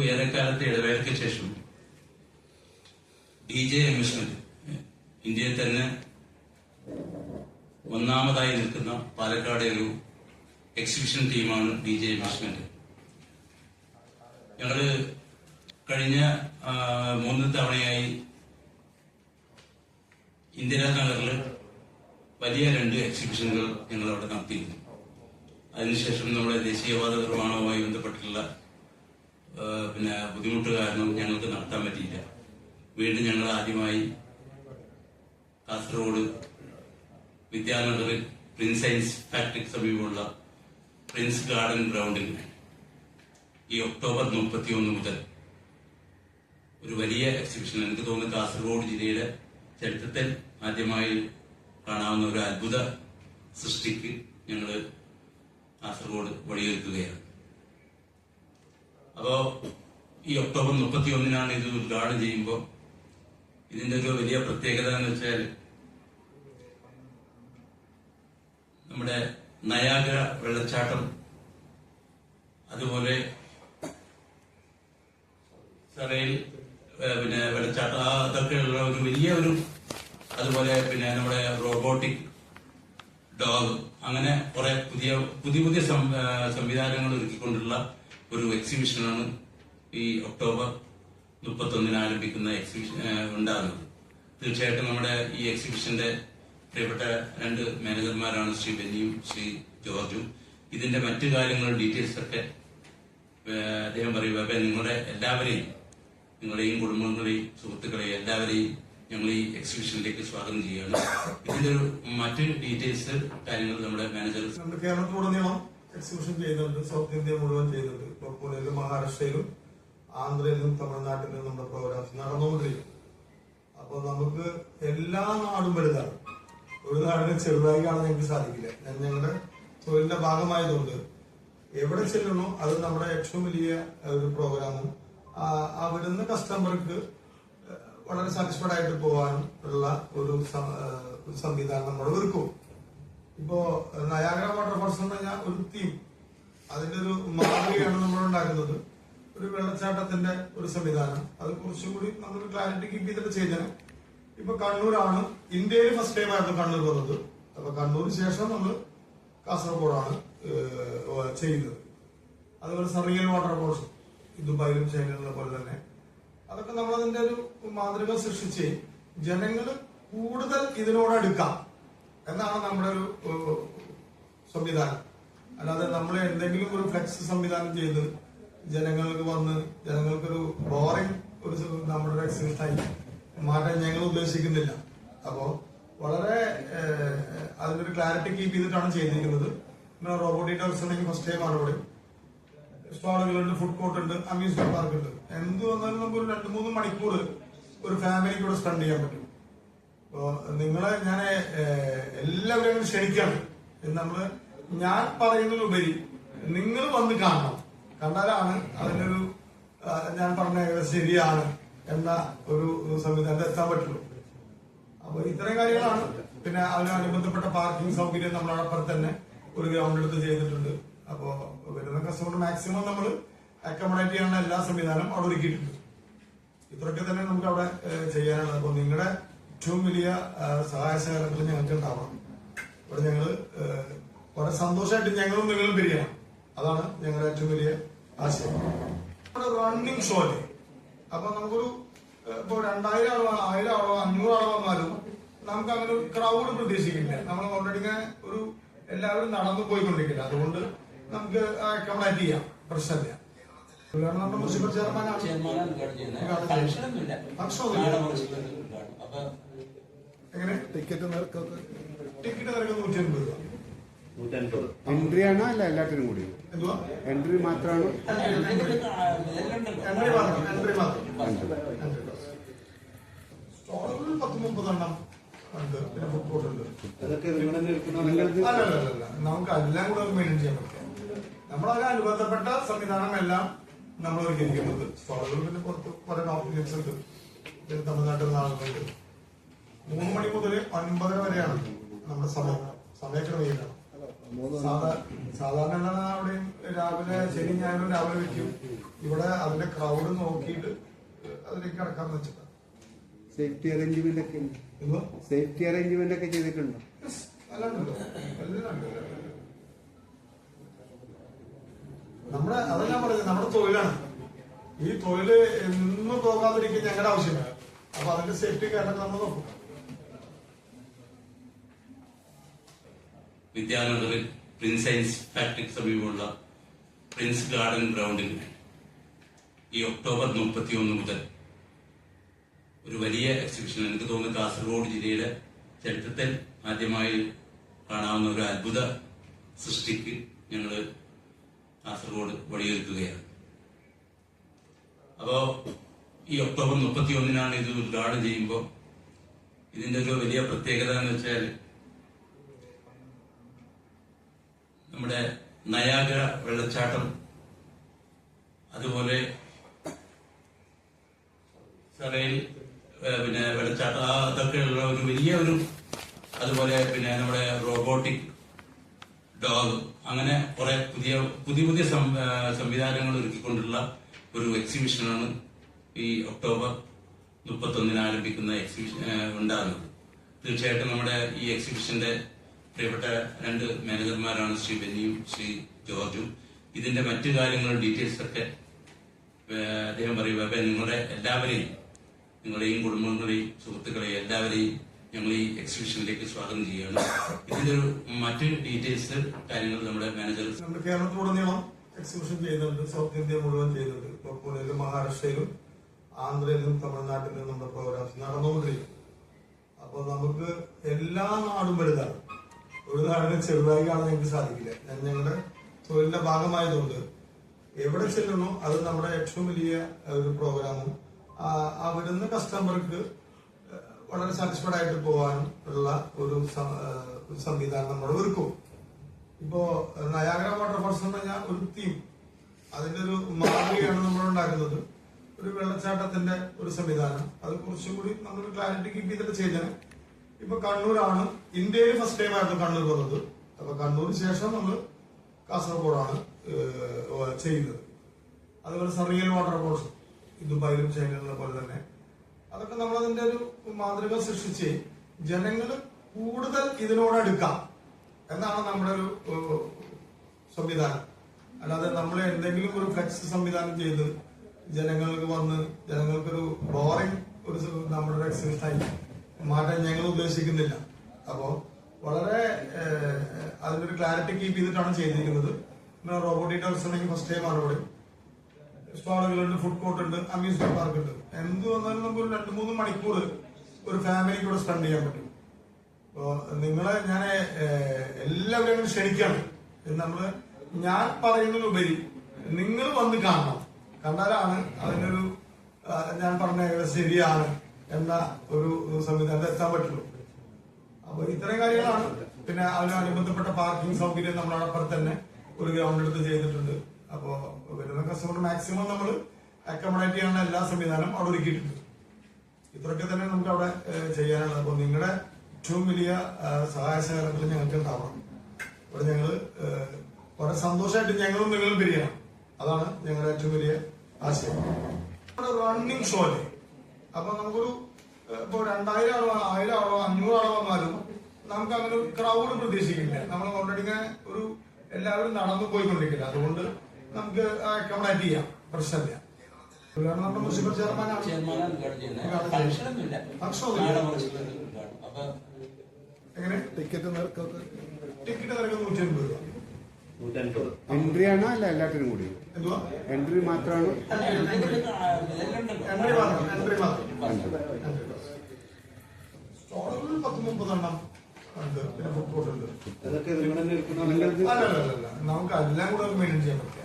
ഏറെക്കാലത്തെ ഇടവേളയ്ക്ക് ശേഷം DJ amusement ഇന്ത്യയിൽ തന്നെ ഒന്നാമതായി നിൽക്കുന്ന പാലക്കാട് ഒരു എക്സിബിഷൻ ടീമാണ് DJ അമ്യൂസ്മെന്റ്. ഞങ്ങള് കഴിഞ്ഞ 3 തവണയായി ഇന്ദിരാനഗറിൽ വലിയ 2 എക്സിബിഷനുകൾ ഞങ്ങൾ അവിടെ നടത്തിയിരുന്നു. അതിനുശേഷം നമ്മുടെ ദേശീയപാത നിർമ്മാണവുമായി ബന്ധപ്പെട്ടിട്ടുള്ള ബുദ്ധിമുട്ട് കാരണം ഞങ്ങൾക്ക് നടത്താൻ പറ്റിയില്ല. വീണ്ടും ഞങ്ങൾ ആദ്യമായി കാസർഗോഡ് വിദ്യാനഗറിൽ പ്രിൻസ് സയൻസ് ഫാക്ടറിക്ക് സമീപമുള്ള പ്രിൻസ് ഗാർഡൻ ഗ്രൗണ്ടിൽ ഈ ഒക്ടോബർ 31 മുതൽ ഒരു വലിയ എക്സിബിഷൻ, എനിക്ക് തോന്നുന്നു കാസർഗോഡ് ജില്ലയുടെ ചരിത്രത്തിൽ ആദ്യമായി കാണാവുന്ന ഒരു അത്ഭുത സൃഷ്ടിക്ക് ഞങ്ങൾ കാസർഗോഡ് വഴിയൊരുക്കുകയാണ്. അപ്പോ ഈ ഒക്ടോബർ 31 ഇത് ഉദ്ഘാടനം ചെയ്യുമ്പോൾ ഇതിന്റെ ഒരു വലിയ പ്രത്യേകത എന്ന് വെച്ചാൽ നമ്മുടെ നയാഗ്ര വെള്ളച്ചാട്ടം, അതുപോലെ സറയിൽ വെള്ളച്ചാട്ടം, അതൊക്കെയുള്ള ഒരു വലിയ ഒരു, അതുപോലെ നമ്മുടെ റോബോട്ടിക് ഡോഗ്, അങ്ങനെ കുറെ പുതിയ സംവിധാനങ്ങൾ ഒരുക്കിക്കൊണ്ടുള്ള ഒരു എക്സിബിഷനാണ് ഈ ഒക്ടോബർ 31 ആരംഭിക്കുന്ന എക്സിബിഷൻ ഉണ്ടാകുന്നത്. തീർച്ചയായിട്ടും നമ്മുടെ ഈ എക്സിബിഷന്റെ പ്രിയപ്പെട്ട 2 മാനേജർമാരാണ് ശ്രീ ബെന്നിയും ശ്രീ ജോർജും. ഇതിന്റെ മറ്റു കാര്യങ്ങളും ഡീറ്റെയിൽസ് ഒക്കെ അദ്ദേഹം പറയുക. അപ്പൊ നിങ്ങളുടെ എല്ലാവരെയും, നിങ്ങളുടെയും കുടുംബങ്ങളെയും സുഹൃത്തുക്കളെയും എല്ലാവരെയും ഞങ്ങൾ ഈ എക്സിബിഷനിലേക്ക് സ്വാഗതം ചെയ്യുകയാണ്. ഇതിന്റെ ഒരു മറ്റ് ഡീറ്റെയിൽസ് കാര്യങ്ങൾ നമ്മുടെ മാനേജർ കേരളത്തിലുടനീളം എക്സിബിഷൻ ചെയ്യുന്നുണ്ട്. സൗത്ത് ഇന്ത്യ മുഴുവൻ ചെയ്യുന്നുണ്ട്. ഇപ്പോൾ പൂനെയിലും മഹാരാഷ്ട്രയിലും ആന്ധ്രയിലും തമിഴ്നാട്ടിലും നമ്മുടെ പ്രോഗ്രാംസ് നടന്നുകൊണ്ടിരിക്കും. അപ്പൊ നമുക്ക് എല്ലാ നാടും വലുതാണ്. ഒരു നാടിനെ ചെറുതായി കാണാൻ ഞങ്ങൾക്ക് സാധിക്കില്ല. ഞങ്ങളുടെ തൊഴിലിന്റെ ഭാഗമായതുകൊണ്ട് എവിടെ ചെല്ലണോ അത് നമ്മുടെ ഏറ്റവും വലിയ ഒരു പ്രോഗ്രാമും അവിടുന്ന് കസ്റ്റമർക്ക് വളരെ സാറ്റിസ്ഫൈഡ് ആയിട്ട് പോകാനും ഉള്ള ഒരു സംവിധാനം നമ്മൾ ഒരുക്കും. ഇപ്പോ നയാഗ്ര വാട്ടർഫാൾസ് എന്ന് പറഞ്ഞാൽ ഒരു തീം, അതിന്റെ ഒരു മാതൃകയാണ് നമ്മൾ ഉണ്ടാക്കുന്നത്. ഒരു വെള്ളച്ചാട്ടത്തിന്റെ ഒരു സംവിധാനം, അത് കുറച്ചുകൂടി നമ്മൾ ക്ലാരിറ്റി കീപ്പ് ചെയ്തിട്ട് ചെയ്തത്. ഇപ്പൊ കണ്ണൂരാണ് ഇന്ത്യയിൽ ഫസ്റ്റ് ടൈം ആയിരുന്നു കണ്ണൂർ വന്നത്. അപ്പൊ കണ്ണൂരിന് ശേഷം നമ്മൾ കാസർഗോഡാണ് ചെയ്യുന്നത്. അതുപോലെ സറിയൽ വാട്ടർഫാൾസ് ദുബായിലും ചൈനയിലുള്ള പോലെ തന്നെ അതൊക്കെ നമ്മൾ അതിന്റെ ഒരു മാതൃക സൃഷ്ടിച്ച് ജനങ്ങൾ കൂടുതൽ ഇതിനോടടുക്കാം എന്നാണ് നമ്മുടെ ഒരു സംവിധാനം. അല്ലാതെ നമ്മൾ എന്തെങ്കിലും ഒരു ഫ്ലെക്സ് സംവിധാനം ചെയ്ത് ജനങ്ങൾക്കൊരു ബോറിംഗ് ഒരു നമ്മുടെ എക്സിബിഷനായി മാറ്റാൻ ഞങ്ങൾ ഉദ്ദേശിക്കുന്നില്ല. അപ്പോ വളരെ അതിനൊരു ക്ലാരിറ്റി കീപ്പ് ചെയ്തിട്ടാണ് ചെയ്തിരിക്കുന്നത്. പിന്നെ റോബോട്ടിക് ഡോഗ്സ് ഉണ്ടെങ്കിൽ ഫസ്റ്റ് ടൈം ആണ് ഇവിടെ. സ്റ്റാളുകളുണ്ട്, ഫുഡ് കോർട്ട് ഉണ്ട്, അമ്യൂസ്മെന്റ് പാർക്ക് ഉണ്ട്. എന്ത് വന്നാലും നമുക്ക് ഒരു 2-3 മണിക്കൂർ ഒരു ഫാമിലിക്ക് ഇവിടെ സ്പെൻഡ് ചെയ്യാൻ പറ്റും. അപ്പോ നിങ്ങളെ ഞാൻ എല്ലാവരും ക്ഷണിക്കാണ്. ഞാൻ പറയുന്നതിലുപരി നിങ്ങൾ വന്ന് കാണണം. കണ്ടാലാണ് അതിനൊരു ഞാൻ പറഞ്ഞ ശരിയാണ് എന്ന ഒരു സംവിധാനത്തിൽ എത്താൻ പറ്റുള്ളൂ. അപ്പൊ ഇത്രയും കാര്യങ്ങളാണ്. പിന്നെ അതിനനുബന്ധപ്പെട്ട പാർക്കിംഗ് സൗകര്യം നമ്മളോടൊപ്പം തന്നെ ഒരു ഗ്രൗണ്ട് എടുത്ത് ചെയ്തിട്ടുണ്ട്. അപ്പോ വരുന്ന കസ്റ്റമർ മാക്സിമം നമ്മൾ അക്കോമഡേറ്റ് ചെയ്യാനുള്ള എല്ലാ സംവിധാനം അവിടെ ഒരുക്കിയിട്ടുണ്ട്. ഇത്രയൊക്കെ തന്നെ നമുക്ക് അവിടെ ചെയ്യാനുള്ളത്. അപ്പൊ നിങ്ങളുടെ ഏറ്റവും വലിയ സഹായ സഹകരണങ്ങൾ ഞങ്ങൾക്ക് ഉണ്ടാവണം. ഇവിടെ ഞങ്ങള് വളരെ സന്തോഷമായിട്ട് ഞങ്ങളും നിങ്ങളും പിരിയണം. അതാണ് ഞങ്ങളുടെ ഏറ്റവും വലിയ ആശയം. നമ്മുടെ റണ്ണിങ് ഷോയില് അപ്പൊ നമുക്കൊരു ഇപ്പൊ 2000 ആളോ 1000 ആളോ 500 ആളോ വന്നാലും നമുക്ക് അങ്ങനെ ഒരു ക്രൗഡ് പ്രതീക്ഷിക്കില്ല. നമ്മൾ ഓൾറെഡി ഒരു എല്ലാവരും നടന്നു പോയിക്കൊണ്ടിരിക്കില്ല. അതുകൊണ്ട് നമുക്ക് അക്കോമഡേറ്റ് ചെയ്യാം, പ്രശ്നമില്ല. നമ്മുടെ മുനിസിപ്പൽ ചെയർമാനാണ്. എങ്ങനെ ടിക്കറ്റ് നിരക്ക് 180 രൂപ. എൻട്രി ആണോ അല്ല എല്ലാത്തിനും കൂടി? എൻട്രി മാത്രമാണ്. സ്റ്റോളുകൾ 10-30 എണ്ണം ഉണ്ട്. പിന്നെ ഫുഡ് കോർട്ട് ഉണ്ട്. നമുക്ക് എല്ലാം കൂടെ മെയിൻറ്റെയിൻ ചെയ്യാൻ പറ്റും. നമ്മളതിന് അനുബന്ധപ്പെട്ട സംവിധാനമെല്ലാം നമ്മൾ ഒരുക്കിയിരിക്കുന്നത്. സ്റ്റോളുകൾ പിന്നെ പുറത്ത് പല ഓപ്പറേഷൻസ് ഉണ്ട്. തമിഴ്നാട്ടിൽ നിന്ന് ആളുകളുണ്ട്. 3 മണി മുതൽ 9:30 വരെയാണ് നമ്മുടെ സമയക്രമീകരണം. സാധാരണ അവിടെയും രാവിലെ ശനി ഞായറും രാവിലെ വെക്കും. ഇവിടെ അതിന്റെ ക്രൗഡ് നോക്കിയിട്ട് അതിലേക്ക് കടക്കാന്ന് വെച്ചിട്ടാണ്. സേഫ്റ്റി അറേഞ്ച്മെന്റ് ഒക്കെ ഉണ്ട്. എന്തോ സേഫ്റ്റി അറേഞ്ച്മെന്റ് ഒക്കെ ചെയ്തിട്ടുണ്ടോ? അല്ലാണ്ടല്ലോ നമ്മുടെ അതെല്ലാം പറയുന്നത് നമ്മുടെ തൊഴിലാണ്. ഈ തൊഴില് നിന്ന് പോകാതിരിക്കാൻ ഞങ്ങളുടെ ആവശ്യമില്ല. അപ്പൊ അതിന്റെ സേഫ്റ്റി കാരണം നമ്മൾ നോക്കും. വിദ്യാനഗറിൽ പ്രിൻസ് സയൻസ് ഫാക്ടറിക്ക് സമീപമുള്ള പ്രിൻസ് ഗാർഡൻ ഗ്രൗണ്ടിൽ ഈ ഒക്ടോബർ 31 മുതൽ ഒരു വലിയ എക്സിബിഷൻ, എനിക്ക് തോന്നുന്നു കാസർഗോഡ് ജില്ലയുടെ ചരിത്രത്തിൽ ആദ്യമായി കാണാവുന്ന ഒരു അത്ഭുത സൃഷ്ടിക്ക് ഞങ്ങൾ കാസർഗോഡ് വഴിയൊരുക്കുകയാണ്. അപ്പോ ഈ ഒക്ടോബർ 31 ഇത് ഉദ്ഘാടനം ചെയ്യുമ്പോൾ ഇതിന്റെ ഒരു വലിയ പ്രത്യേകത എന്ന് വെച്ചാൽ നമ്മുടെ നയാഗ്ര വെള്ളച്ചാട്ടം, അതുപോലെ സറയിൽ വെള്ളച്ചാട്ടം, അതൊക്കെയുള്ള ഒരു വലിയ അതുപോലെ നമ്മുടെ റോബോട്ടിക് ഡോഗ്, അങ്ങനെ കുറെ പുതിയ സംവിധാനങ്ങൾ ഒരുക്കിക്കൊണ്ടുള്ള ഒരു എക്സിബിഷനാണ് ഈ ഒക്ടോബർ 31 ആരംഭിക്കുന്ന എക്സിബിഷൻ ഉണ്ടാകുന്നത്. തീർച്ചയായിട്ടും നമ്മുടെ ഈ എക്സിബിഷന്റെ പ്രിയപ്പെട്ട 2 മാനേജർമാരാണ് ശ്രീ ബെന്നിയും ശ്രീ ജോർജും. ഇതിന്റെ മറ്റു കാര്യങ്ങളും ഡീറ്റെയിൽസ് ഒക്കെ അദ്ദേഹം പറയുക. അപ്പൊ നിങ്ങളുടെയും കുടുംബങ്ങളെയും സുഹൃത്തുക്കളെയും എല്ലാവരെയും ഞങ്ങൾ ഈ എക്സിബിഷനിലേക്ക് സ്വാഗതം ചെയ്യുകയാണ്. ഇതിന്റെ ഒരു മറ്റ് ഡീറ്റെയിൽസ് കാര്യങ്ങൾ നമ്മുടെ മാനേജർ നമ്മുടെ കേരളത്തിലുടനീളം എക്സിബിഷൻ ചെയ്യുന്നുണ്ട്. സൗത്ത് ഇന്ത്യ മുഴുവൻ ചെയ്യുന്നുണ്ട്. ഇപ്പൊ പൂനെയിലും മഹാരാഷ്ട്രയിലും ആന്ധ്രയിലും തമിഴ്നാട്ടിലും നമ്മുടെ പ്രോഗ്രാംസ് നടന്നുകൊണ്ടിരിക്കും. അപ്പൊ നമുക്ക് എല്ലാ നാടും വലുതാണ്. ഒരു നാടിനെ ചെറുതായി കാണാൻ ഞങ്ങൾക്ക് സാധിക്കില്ല. ഞങ്ങളുടെ തൊഴിലിന്റെ ഭാഗമായതുകൊണ്ട് എവിടെ ചെല്ലണോ അത് നമ്മുടെ ഏറ്റവും വലിയ ഒരു പ്രോഗ്രാമും വരുന്ന കസ്റ്റമർക്ക് വളരെ സാറ്റിസ്ഫൈഡ് ആയിട്ട് പോകാനും ഉള്ള ഒരു സംവിധാനം നമ്മൾ ഒരുക്കും. ഇപ്പോ നയാഗ്ര വാട്ടർഫോൾസ് എന്ന് പറഞ്ഞാൽ ഒരു തീം, അതിന്റെ ഒരു മാതൃകയാണ് നമ്മൾ ഉണ്ടാക്കുന്നത്. ഒരു വെള്ളച്ചാട്ടത്തിന്റെ ഒരു സംവിധാനം, അത് കുറച്ചും കൂടി നമ്മൾ ക്ലാരിറ്റി കീപ്പ് ചെയ്തിട്ട് ചെയ്തത്. ഇപ്പൊ കണ്ണൂരാണ് ഇന്ത്യയിൽ ഫസ്റ്റ് ടൈം ആയിരുന്നു കണ്ണൂർ വന്നത്. അപ്പൊ കണ്ണൂരിന് ശേഷം നമ്മൾ കാസർഗോഡാണ് ചെയ്യുന്നത്. അതുപോലെ സറിയൽ വാട്ടർഫോൾസ് ദുബായിലും ചൈനയിലുള്ള പോലെ തന്നെ അതൊക്കെ നമ്മളതിന്റെ ഒരു മാതൃക സൃഷ്ടിച്ച് ജനങ്ങൾ കൂടുതൽ ഇതിനോട് അടുക്കാം എന്നാണ് നമ്മുടെ ഒരു സംവിധാനം. അല്ലാതെ നമ്മൾ എന്തെങ്കിലും ഒരു ഫ്ലെക്സ് സംവിധാനം ചെയ്ത് ജനങ്ങൾക്കൊരു ബോറിംഗ് നമ്മുടെ എക്സിബിഷനായി മാറ്റാൻ ഞങ്ങൾ ഉദ്ദേശിക്കുന്നില്ല. അപ്പോ വളരെ അതിന്റെ ഒരു ക്ലാരിറ്റി കീപ്പ് ചെയ്തിട്ടാണ് ചെയ്തിരിക്കുന്നത്. പിന്നെ റോബോട്ടിക് ടൂറിസം ഫസ്റ്റ് ടൈം ആണ് ഇവിടെ. സ്റ്റാളുകളുണ്ട്, ഫുഡ് കോർട്ട് ഉണ്ട്, അമ്യൂസ്മെന്റ് പാർക്ക് ഉണ്ട്. എന്ത് വന്നാലും നമുക്ക് ഒരു 2-3 മണിക്കൂർ ഒരു ഫാമിലിക്ക് കൂടെ സ്പെൻഡ് ചെയ്യാൻ പറ്റും. അപ്പോ നിങ്ങളെ ഞാൻ എല്ലാവരെയും ക്ഷണിക്കാണ്. ഞാൻ പറയുന്നതിലുപരി നിങ്ങൾ വന്ന് കാണണം. കണ്ടാലാണ് അതിനൊരു ഞാൻ പറഞ്ഞ ശരിയാണ് എന്ന ഒരു സംവിധാനത്തിൽ എത്താൻ പറ്റുള്ളൂ. അപ്പൊ ഇത്തരം കാര്യങ്ങളാണ്. പിന്നെ അതിനനുബന്ധപ്പെട്ട പാർക്കിംഗ് സൗകര്യം നമ്മൾ അപ്പുറത്ത് തന്നെ ഒരു ഗ്രൗണ്ട് എടുത്ത് ചെയ്തിട്ടുണ്ട്. അപ്പോ വരുന്ന കസ്റ്റമർ മാക്സിമം നമ്മൾ അക്കോമഡേറ്റ് ചെയ്യാനുള്ള എല്ലാ സംവിധാനം അവിടെ ഒരുക്കിയിട്ടുണ്ട്. ഇത്രയൊക്കെ തന്നെ നമുക്ക് അവിടെ ചെയ്യാനുള്ളത്. അപ്പൊ നിങ്ങളുടെ ഏറ്റവും വലിയ സഹായ സഹകരണത്തിൽ ഞങ്ങൾക്ക് ഉണ്ടാവണം. ഇവിടെ ഞങ്ങള് വളരെ സന്തോഷമായിട്ട് ഞങ്ങളും നിങ്ങളും പിരിയണം. അതാണ് ഞങ്ങളുടെ ഏറ്റവും വലിയ ആശയം. റണ്ണിങ് ഷോയില് അപ്പൊ നമുക്കൊരു ഇപ്പൊ 2000 ആളോ 1000 ആളോ 500 ആളോ വന്നാലും നമുക്ക് അങ്ങനെ ഒരു ക്രൗഡ് പ്രതീക്ഷിക്കില്ല. നമ്മൾ ഓൾറെഡി ഇങ്ങനെ എല്ലാവരും നടന്നു പോയിക്കൊണ്ടിരിക്കില്ല. അതുകൊണ്ട് നമുക്ക് അക്കോമഡേറ്റ് ചെയ്യാം, പ്രശ്നമില്ല. നമ്മുടെ മുനിസിപ്പൽ ചെയർമാനാണ്. എങ്ങനെ ടിക്കറ്റ് നിരക്ക് 150 രൂപ. എൻട്രി ആണോ അല്ല എല്ലാത്തിനും കൂടി? എന്തുവാ എൻട്രി മാത്രമാണ്? എൻട്രി മാത്രം. സ്റ്റോളുകൾ 10-30 എണ്ണം ഉണ്ട്. പിന്നെ ഫുഡ് കോർട്ട് ഉണ്ട്. അല്ലല്ല, നമുക്ക് എല്ലാം കൂടെ മെയിൻറ്റെയിൻ ചെയ്യാൻ പറ്റില്ല.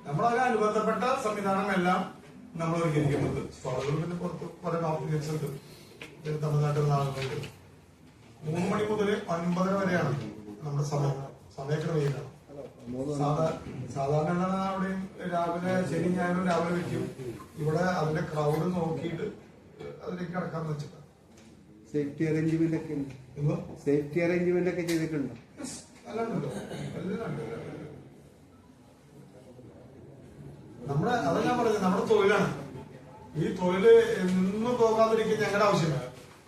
നമ്മളതിന് അനുബന്ധപ്പെട്ട സംവിധാനം എല്ലാം നമ്മൾ ഒരുക്കിയിരിക്കുന്നത്. സ്റ്റോളുകൾ പിന്നെ പുറത്ത് കുറെ കോംപ്ലിക്കേറ്റ്സ് ഉണ്ട്. പിന്നെ തമിഴ്നാട്ടിൽ നിന്ന് ആളുകളുണ്ട്. 3 മണി മുതൽ 9:30 വരെയാണ് നമ്മുടെ സമയക്രമീകരണം. സാധാരണ അവിടെയും രാവിലെ ശനി ഞായറും രാവിലെ വെക്കും. ഇവിടെ അതിന്റെ ക്രൗഡ് നോക്കിയിട്ട് അതിലേക്ക് കടക്കാന്ന് വെച്ചിട്ടാണ്. സേഫ്റ്റി അറേഞ്ച്മെന്റ് ഒക്കെ ഉണ്ട്. സേഫ്റ്റി അറേഞ്ച്മെന്റ് ഒക്കെ ചെയ്തിട്ടുണ്ടോ? അല്ലാണ്ടല്ലോ എല്ലാം അതാ ഞാൻ പറഞ്ഞത്, നമ്മുടെ തൊഴിലാണ്. ഈ തൊഴില് നിന്ന് പോകാതിരിക്കാൻ ഞങ്ങളുടെ ആവശ്യമില്ല.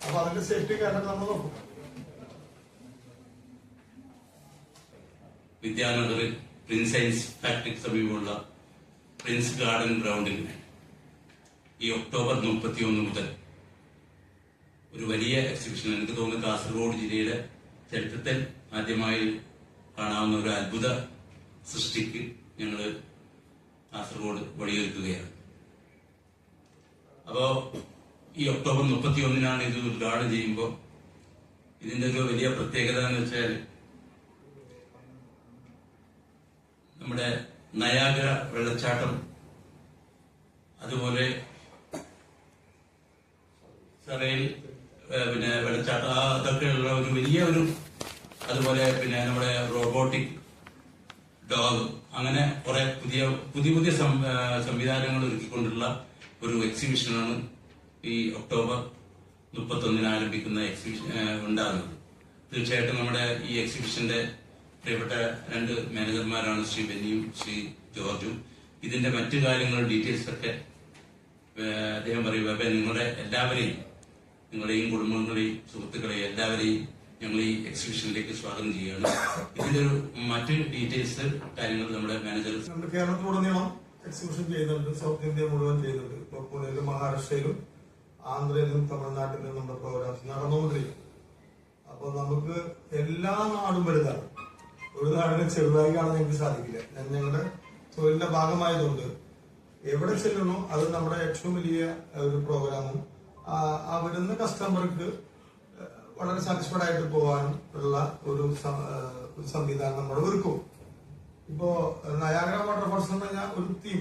അപ്പൊ അതിന്റെ സേഫ്റ്റി കാരണം നമ്മൾ നോക്കും. വിദ്യാനഗറിൽ പ്രിൻസ് സയൻസ് ഫാക്ടറിക്ക് സമീപമുള്ള പ്രിൻസ് ഗാർഡൻ ഗ്രൗണ്ടിൽ ഈ ഒക്ടോബർ 31 മുതൽ ഒരു വലിയ എക്സിബിഷൻ, എനിക്ക് തോന്നുന്നു കാസർഗോഡ് ജില്ലയുടെ ചരിത്രത്തിൽ ആദ്യമായി കാണാവുന്ന ഒരു അത്ഭുത സൃഷ്ടിക്ക് ഞങ്ങൾ കാസർഗോഡ് വഴിയൊരുക്കുകയാണ്. അപ്പോ ഈ ഒക്ടോബർ 31 ഇത് ഉദ്ഘാടനം ചെയ്യുമ്പോൾ ഇതിന്റെ ഒരു വലിയ പ്രത്യേകത എന്ന് വെച്ചാൽ നമ്മുടെ നയാഗ്ര വെള്ളച്ചാട്ടം, അതുപോലെ സറയിൽ വെള്ളച്ചാട്ടം, അതൊക്കെയുള്ള ഒരു വലിയ ഒരു, അതുപോലെ നമ്മുടെ റോബോട്ടിക് ഡോഗ്, അങ്ങനെ കുറെ പുതിയ സംവിധാനങ്ങൾ ഒരുക്കിക്കൊണ്ടുള്ള ഒരു എക്സിബിഷനാണ് ഈ ഒക്ടോബർ 31 ആരംഭിക്കുന്ന എക്സിബിഷൻ ഉണ്ടാകുന്നത്. തീർച്ചയായിട്ടും നമ്മുടെ ഈ എക്സിബിഷന്റെ പ്രിയപ്പെട്ട 2 മാനേജർമാരാണ് ശ്രീ ബെന്നിയും ശ്രീ ജോർജും. ഇതിന്റെ മറ്റു കാര്യങ്ങൾ ഡീറ്റെയിൽസ് ഒക്കെ അദ്ദേഹം പറയുക. നിങ്ങളുടെ എല്ലാവരെയും, നിങ്ങളുടെയും കുടുംബങ്ങളെയും സുഹൃത്തുക്കളെയും എല്ലാവരെയും ഞങ്ങൾ ഈ എക്സിബിഷനിലേക്ക് സ്വാഗതം ചെയ്യുകയാണ്. ഇതിന്റെ ഒരു മറ്റ് ഡീറ്റെയിൽസ് കാര്യങ്ങൾ നമ്മുടെ മാനേജർ കേരളത്തിലുടനീളം എക്സിബിഷൻ ചെയ്യുന്നുണ്ട്. സൗത്ത് ഇന്ത്യ മുഴുവൻ ചെയ്യുന്നുണ്ട്. ഇപ്പൊ പൂനെയിലും മഹാരാഷ്ട്രയിലും ആന്ധ്രയിലും തമിഴ്നാട്ടിലും നമ്മുടെ പ്രോഗ്രാംസ് നടന്നുകൊണ്ടിരിക്കും. അപ്പൊ നമുക്ക് എല്ലാ നാടും വലുതാണ്. ഒരു നാടിനെ ചെറുതായി കാണാൻ ഞങ്ങൾക്ക് സാധിക്കില്ല. ഞങ്ങളുടെ തൊഴിലിന്റെ ഭാഗമായതുകൊണ്ട് എവിടെ ചെല്ലണോ അത് നമ്മുടെ ഏറ്റവും വലിയ ഒരു പ്രോഗ്രാമും ആ വരുന്ന കസ്റ്റമർക്ക് വളരെ സാറ്റിസ്ഫൈഡ് ആയിട്ട് പോകാനും ഉള്ള ഒരു സംവിധാനം നമ്മൾ ഒരുക്കും. ഇപ്പോ നയാഗ്ര വാട്ടർഫോൾസ് എന്ന് പറഞ്ഞാൽ ഒരു തീം,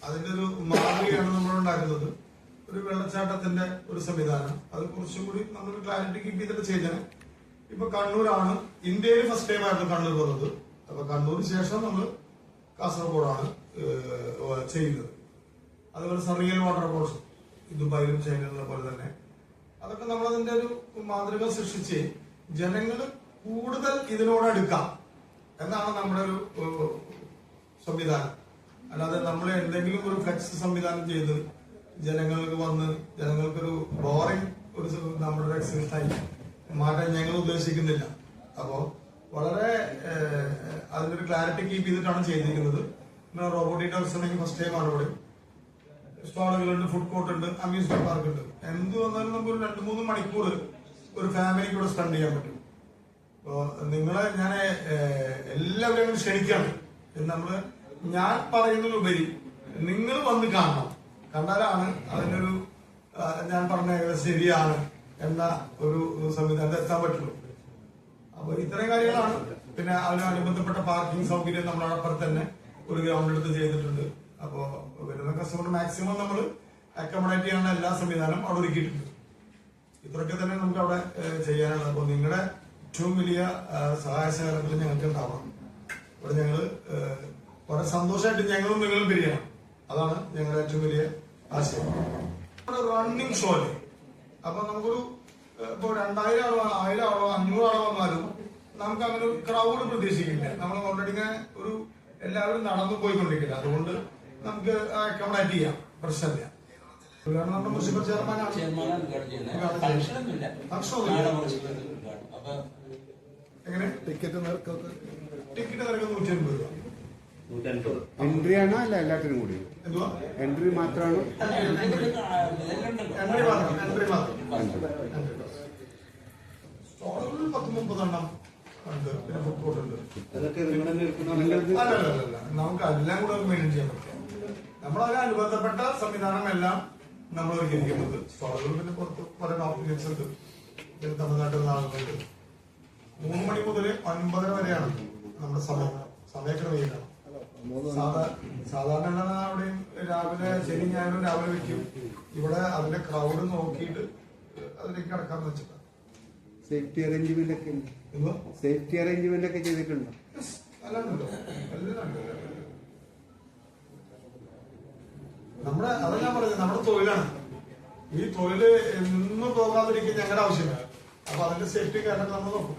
അതിന്റെ ഒരു മാതൃകയാണ് നമ്മൾ ഉണ്ടാക്കുന്നത്. ഒരു വെള്ളച്ചാട്ടത്തിന്റെ ഒരു സംവിധാനം, അത് കുറച്ചും കൂടി നമ്മൾ ക്ലാരിറ്റി കീപ്പ് ചെയ്തിട്ട് ചെയ്തത്. ഇപ്പൊ കണ്ണൂരാണ് ഇന്ത്യയിൽ ഫസ്റ്റ് ടൈം ആയിരുന്നു കണ്ണൂർ വന്നത്. അപ്പൊ കണ്ണൂരിന് ശേഷം നമ്മൾ കാസർഗോഡാണ് ചെയ്യുന്നത്. അതുപോലെ സർറിയൽ വാട്ടർഫോൾസ് ദുബായിലും ചൈനയിലുള്ള പോലെ തന്നെ അതൊക്കെ നമ്മളതിന്റെ ഒരു മാതൃക സൃഷ്ടിച്ച് ജനങ്ങൾ കൂടുതൽ ഇതിനോടടുക്കാം എന്നാണ് നമ്മുടെ ഒരു സംവിധാനം. അല്ലാതെ നമ്മൾ എന്തെങ്കിലും ഒരു ഫ്ലെക്സ് സംവിധാനം ചെയ്ത് ജനങ്ങൾക്ക് വന്ന് ജനങ്ങൾക്കൊരു ബോറിംഗ് ഒരു നമ്മുടെ എക്സിബിഷനായി മാറ്റാൻ ഞങ്ങൾ ഉദ്ദേശിക്കുന്നില്ല. അപ്പോ വളരെ അതിനൊരു ക്ലാരിറ്റി കീപ്പ് ചെയ്തിട്ടാണ് ചെയ്തിരിക്കുന്നത്. റോബോട്ടിക് ടോക്സ് ഫസ്റ്റ് ടൈം ആണ് ഇവിടെ. സ്റ്റാളുകളുണ്ട്, ഫുഡ് കോർട്ട് ഉണ്ട്, അമ്യൂസ്മെന്റ് പാർക്ക് ഉണ്ട്. എന്ത് വന്നാലും നമുക്ക് ഒരു 2-3 മണിക്കൂർ ഒരു ഫാമിലിക്ക് ഇവിടെ സ്പെൻഡ് ചെയ്യാൻ പറ്റും. അപ്പോ നിങ്ങളെ ഞാൻ എല്ലാവരും ക്ഷണിക്കാണ്. നമ്മള് ഞാൻ പറയുന്നതിലുപരി നിങ്ങൾ വന്ന് കാണണം. കണ്ടാലാണ് അതിനൊരു ഞാൻ പറഞ്ഞ ശരിയാണ് എന്ന ഒരു സംവിധാനത്തിൽ എത്താൻ പറ്റുള്ളൂ. അപ്പൊ ഇത്തരം കാര്യങ്ങളാണ്. പിന്നെ അതിനനുബന്ധപ്പെട്ട പാർക്കിംഗ് സൗകര്യം നമ്മളപ്പുറത്ത് തന്നെ ഒരു ഗ്രൗണ്ട് എടുത്ത് ചെയ്തിട്ടുണ്ട്. അപ്പോ വരുന്ന കസ്റ്റമർ മാക്സിമം നമ്മൾ അക്കോമഡേറ്റ് ചെയ്യാനുള്ള എല്ലാ സംവിധാനം അവിടെ ഒരുക്കിയിട്ടുണ്ട്. ഇത്രയൊക്കെ തന്നെ നമുക്ക് അവിടെ ചെയ്യാനുള്ളത്. അപ്പൊ നിങ്ങളുടെ ഏറ്റവും വലിയ സഹായ സഹകരണത്തിൽ ഞങ്ങൾക്ക് ഉണ്ടാവണം. ഇവിടെ ഞങ്ങള് വളരെ സന്തോഷമായിട്ട് ഞങ്ങളും നിങ്ങളും പിരിയണം. അതാണ് ഞങ്ങളുടെ ഏറ്റവും വലിയ ആശയം. റണ്ണിങ് ഷോയില് അപ്പൊ നമുക്കൊരു ഇപ്പൊ 2000 ആളോ 1000 ആളോ 500 ആളോ വന്നാലും നമുക്ക് അങ്ങനെ ഒരു ക്രൗഡ് പ്രതീക്ഷിക്കില്ല. നമ്മൾ ഓൾറെഡി ഇങ്ങനെ ഒരു എല്ലാവരും നടന്നു പോയിക്കൊണ്ടിരിക്കില്ല. അതുകൊണ്ട് നമുക്ക് അക്കോമഡേറ്റ് ചെയ്യാം, പ്രശ്നമില്ല. നമ്മുടെ മുനിസിപ്പൽ ചെയർമാനാണ്. എങ്ങനെ ടിക്കറ്റ് നിരക്ക് 150 രൂപ. എൻട്രി ആണോ അല്ല എല്ലാത്തിനും കൂടി? എന്തുവാ എൻട്രി മാത്രമാണോ? എൻട്രി മാത്രം. സ്റ്റോളുകൾ 10-30 എണ്ണം ഉണ്ട്. പിന്നെ ഫുഡ് കോർട്ട് ഉണ്ട്. അല്ലല്ല, നമുക്ക് എല്ലാം കൂടെ മെയിൻറ്റെയിൻ ചെയ്യാൻ പറ്റും. നമ്മളതിന് അനുബന്ധപ്പെട്ട സംവിധാനം എല്ലാം നമ്മൾ ഒരുക്കിയിരിക്കുന്നത്. സ്റ്റോളുകൾ പിന്നെ പുറത്ത് പല ഓഫീസ് ഉണ്ട്. തമിഴ്നാട്ടിൽ നിന്ന് ആളുകളുണ്ട്. 3 മണി മുതൽ 9:30 വരെയാണ് നമ്മുടെ സമയക്രമീകരണം. സാധാരണ അവിടെയും രാവിലെ ശനി ഞായറും രാവിലെ വെക്കും. ഇവിടെ അതിന്റെ ക്രൗഡ് നോക്കിയിട്ട് അതിലേക്ക് കിടക്കാന്ന് വെച്ചിട്ടാണ്. സേഫ്റ്റി അറേഞ്ച്മെന്റ് ഒക്കെ സേഫ്റ്റി അറേഞ്ച്മെന്റ് ഒക്കെ ചെയ്തിട്ടുണ്ടോ? അല്ലാണ്ടല്ലോ, എല്ലാം നമ്മുടെ അതാ ഞാൻ പറഞ്ഞത്, നമ്മുടെ തൊഴിലാണ്. ഈ തൊഴില് നിന്ന് പോകാതിരിക്കാൻ ഞങ്ങളുടെ ആവശ്യമില്ല. അപ്പൊ അതിന്റെ സേഫ്റ്റി കാരണം നമ്മൾ നോക്കും.